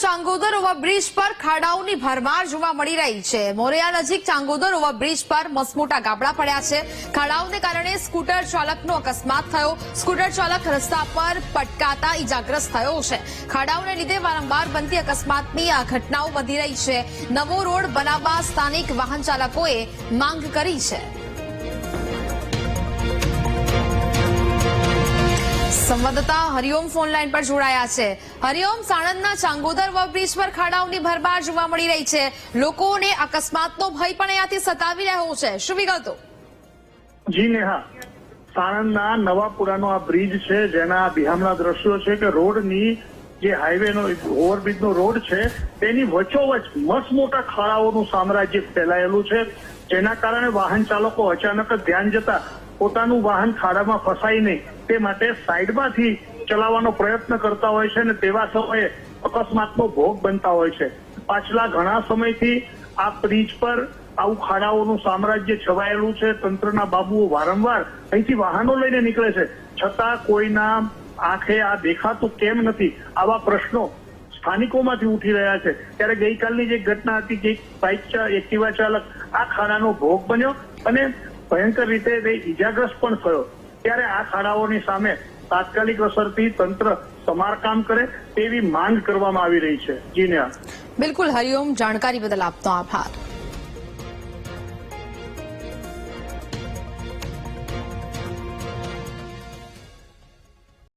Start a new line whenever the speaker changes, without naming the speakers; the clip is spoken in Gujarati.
ચાંગોદર ઓવરબ્રિજ પર ખાડાઓની ભરમાર જોવા મળી રહી છે। મોરિયા નજીક ચાંગોદર ઓવરબ્રિજ પર મસમોટા ગાબડા પડ્યા છે। ખાડાઓને કારણે સ્કૂટર ચાલકનો અકસ્માત થયો। સ્કૂટર ચાલક રસ્તા પર પટકાતા ઇજાગ્રસ્ત થયો છે। ખાડાઓને લીધે વારંવાર બનતી અકસ્માતની આ ઘટનાઓ વધી રહી છે। નવો રોડ બનાવવા સ્થાનિક વાહન ચાલકોએ માંગ કરી છે। સંવાદદાતા હરિઓમ ફોન લાઈન પર જોડાયા છે। હરિઓમ, સાણંદના ચાંગોદર ઓવરબ્રિજ પર ખાડાઓની ભરમાર જોવા મળી રહી છે। લોકોને અકસ્માતનો ભય પણ અહીંયાથી સતાવી રહ્યો છે। શું વિગતો?
જી નેહા, સાણંદના નવાપુરાનો આ બ્રિજ છે, જેના બિહામણા દ્રશ્યો છે કે રોડની જે હાઈવેનો ઓવરબ્રિજનો રોડ છે તેની વચ્ચોવચ્ચ મસમોટા ખાડાઓનું સામ્રાજ્ય ફેલાયેલું છે, જેના કારણે વાહન ચાલકો અચાનક જ ધ્યાન જતા પોતાનું વાહન ખાડામાં ફસાય નહીં તે માટે સાઈડમાંથી ચલાવવાનો પ્રયત્ન કરતા હોય છે અને તેવા સમયે અકસ્માતનો ભોગ બનતા હોય છે। પાછલા ઘણા સમયથી આ બ્રિજ પર આવું ખાડાઓનું સામ્રાજ્ય છવાયેલું છે। તંત્રના બાબુઓ વારંવાર અહીંથી વાહનો લઈને નીકળે છે, છતાં કોઈના આંખે આ દેખાતું કેમ નથી, આવા પ્રશ્નો સ્થાનિકોમાંથી ઉઠી રહ્યા છે। ત્યારે ગઈકાલની જે ઘટના હતી કે એક્ટિવા ચાલક આ ખાડાનો ભોગ બન્યો અને ભયંકર રીતે તે ઇજાગ્રસ્ત પણ થયો। ત્યારે આ ખાડાઓની સામે તાત્કાલિક અસરથી તંત્ર સમારકામ કરે તેવી માંગ કરવામાં આવી રહી છે। જી નેહા।
બિલકુલ હરિઓમ, જાણકારી બદલ આપનો આભાર।